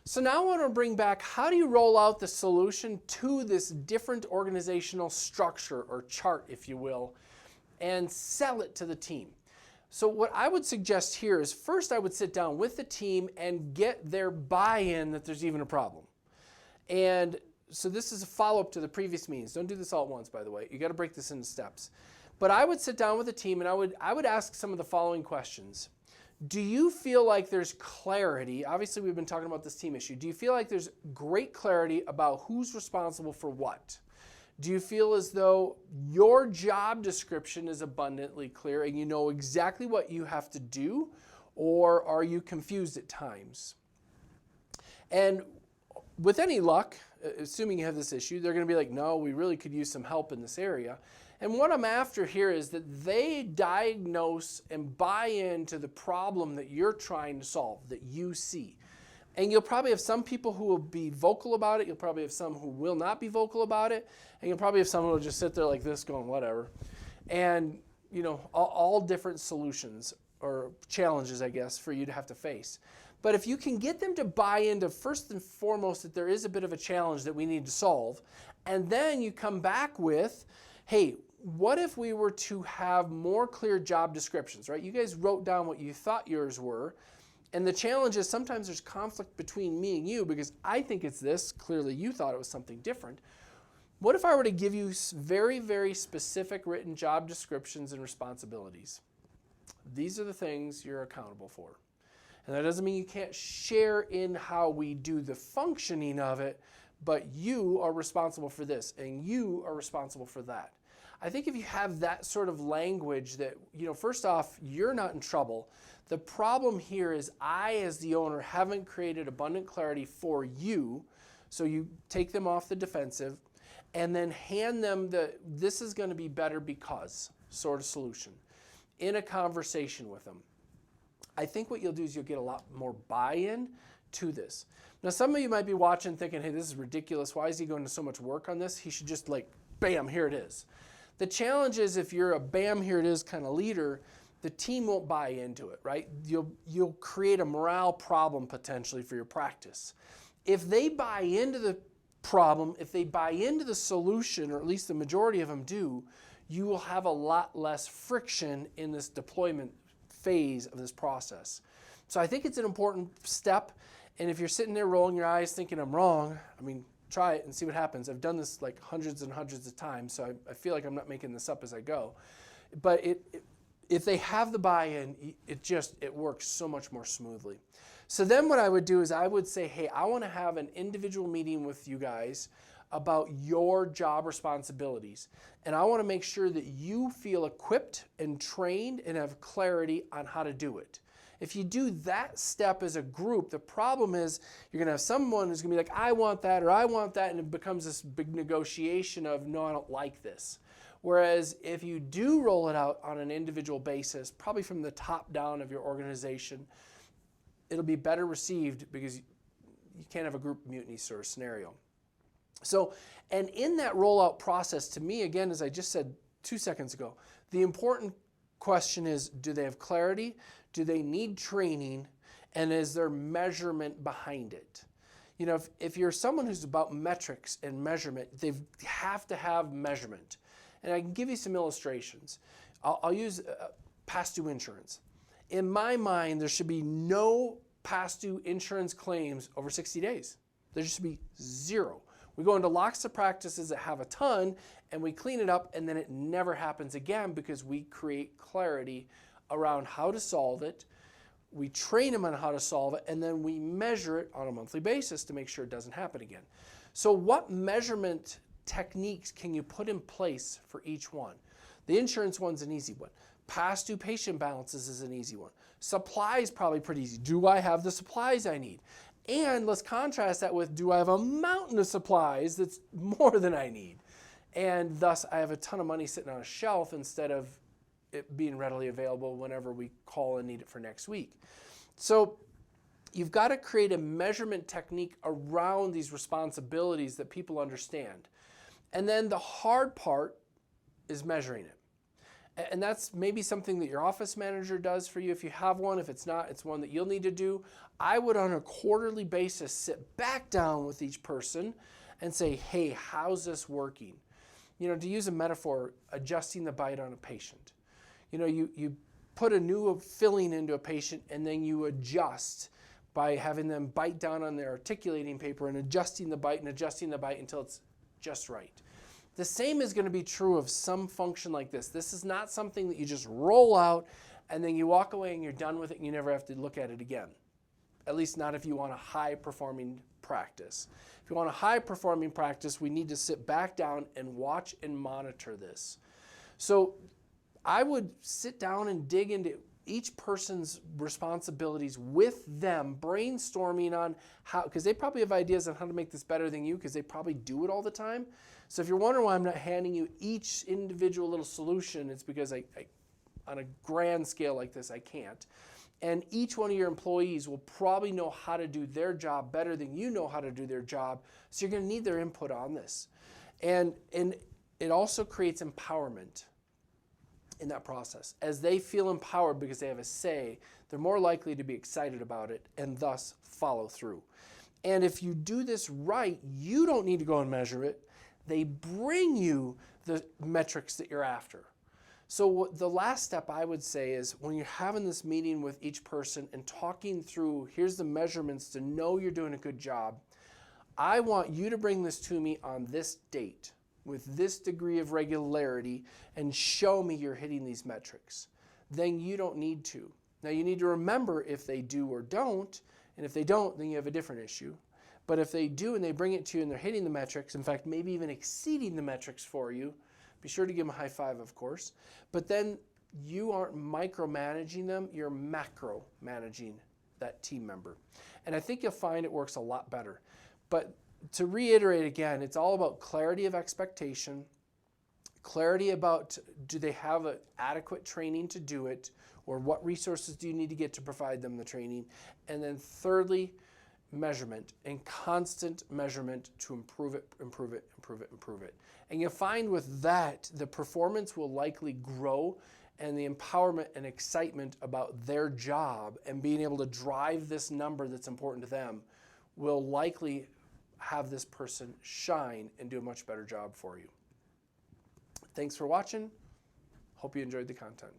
So now I want to bring back, how do you roll out the solution to this different organizational structure or chart, if you will, and sell it to the team? So what I would suggest here is, first I would sit down with the team and get their buy-in that there's even a problem. And so this is a follow-up to the previous meetings. Don't do this all at once, by the way. You got to break this into steps. But I would sit down with the team and I would ask some of the following questions. Do you feel like there's clarity? Obviously, we've been talking about this team issue. Do you feel like there's great clarity about who's responsible for what? Do you feel as though your job description is abundantly clear and you know exactly what you have to do, or are you confused at times? And with any luck, assuming you have this issue, they're going to be like, no, we really could use some help in this area. And what I'm after here is that they diagnose and buy into the problem that you're trying to solve, that you see. And you'll probably have some people who will be vocal about it. You'll probably have some who will not be vocal about it. And you'll probably have some who will just sit there like this going, whatever. And, you know, all different solutions or challenges, I guess, for you to have to face. But if you can get them to buy into, first and foremost, that there is a bit of a challenge that we need to solve, and then you come back with, hey, what if we were to have more clear job descriptions, right? You guys wrote down what you thought yours were. And the challenge is sometimes there's conflict between me and you because I think it's this. Clearly you thought it was something different. What if I were to give you very, very specific written job descriptions and responsibilities? These are the things you're accountable for. And that doesn't mean you can't share in how we do the functioning of it, but you are responsible for this and you are responsible for that. I think if you have that sort of language that, you know, first off, you're not in trouble. The problem here is I, as the owner, haven't created abundant clarity for you. So you take them off the defensive and then hand them the, this is going to be better because sort of solution in a conversation with them. I think what you'll do is you'll get a lot more buy-in to this. Now, some of you might be watching thinking, hey, this is ridiculous. Why is he going to so much work on this? He should just like, bam, here it is. The challenge is if you're a bam, here it is kind of leader, the team won't buy into it, right? You'll create a morale problem potentially for your practice. If they buy into the problem, if they buy into the solution, or at least the majority of them do, you will have a lot less friction in this deployment phase of this process. So I think it's an important step. And if you're sitting there rolling your eyes thinking I'm wrong, I mean, try it and see what happens. I've done this like hundreds and hundreds of times, so I feel like I'm not making this up as I go. But if they have the buy-in, it works so much more smoothly. So then what I would do is I would say, hey, I want to have an individual meeting with you guys about your job responsibilities. And I want to make sure that you feel equipped and trained and have clarity on how to do it. If you do that step as a group, the problem is you're going to have someone who's going to be like, I want that or I want that, and it becomes this big negotiation of, no, I don't like this. Whereas if you do roll it out on an individual basis, probably from the top down of your organization, it'll be better received because you can't have a group mutiny sort of scenario. So, and in that rollout process, to me, again, as I just said 2 seconds ago, the important question is, do they have clarity? Do they need training? And is there measurement behind it? You know, if you're someone who's about metrics and measurement, they have to have measurement. And I can give you some illustrations. I'll use past due insurance. In my mind, there should be no past due insurance claims over 60 days. There should be zero. We go into lots of practices that have a ton, and we clean it up, and then it never happens again because we create clarity around how to solve it. We train them on how to solve it, and then we measure it on a monthly basis to make sure it doesn't happen again. So what measurement techniques can you put in place for each one? The insurance one's an easy one. Past due patient balances is an easy one. Supplies probably pretty easy. Do I have the supplies I need? And let's contrast that with, do I have a mountain of supplies that's more than I need? And thus I have a ton of money sitting on a shelf instead of it being readily available whenever we call and need it for next week. So you've got to create a measurement technique around these responsibilities that people understand. And then the hard part is measuring it. And that's maybe something that your office manager does for you if you have one. If it's not, it's one that you'll need to do. I would, on a quarterly basis, sit back down with each person and say, hey, how's this working? You know, to use a metaphor, adjusting the bite on a patient. You know, you put a new filling into a patient and then you adjust by having them bite down on their articulating paper and adjusting the bite until it's just right. The same is going to be true of some function like this. This is not something that you just roll out and then you walk away and you're done with it and you never have to look at it again. At least not if you want a high-performing practice. If you want a high-performing practice, we need to sit back down and watch and monitor this. So I would sit down and dig into each person's responsibilities with them, brainstorming on how, because they probably have ideas on how to make this better than you because they probably do it all the time. So if you're wondering why I'm not handing you each individual little solution, it's because I on a grand scale like this, I can't. And each one of your employees will probably know how to do their job better than you know how to do their job. So you're going to need their input on this. And it also creates empowerment in that process. As they feel empowered because they have a say, they're more likely to be excited about it and thus follow through. And if you do this right, you don't need to go and measure it. They bring you the metrics that you're after. So the last step I would say is when you're having this meeting with each person and talking through, here's the measurements to know you're doing a good job. I want you to bring this to me on this date with this degree of regularity and show me you're hitting these metrics. Then you don't need to. Now you need to remember if they do or don't, and if they don't, then you have a different issue. But if they do and they bring it to you and they're hitting the metrics, in fact, maybe even exceeding the metrics for you, be sure to give them a high five, of course. But then you aren't micromanaging them, you're macro-managing that team member. And I think you'll find it works a lot better. But to reiterate again, it's all about clarity of expectation, clarity about do they have an adequate training to do it, or what resources do you need to get to provide them the training, and then thirdly, measurement and constant measurement to improve it. And you'll find with that, the performance will likely grow and the empowerment and excitement about their job and being able to drive this number that's important to them will likely have this person shine and do a much better job for you. Thanks for watching. Hope you enjoyed the content.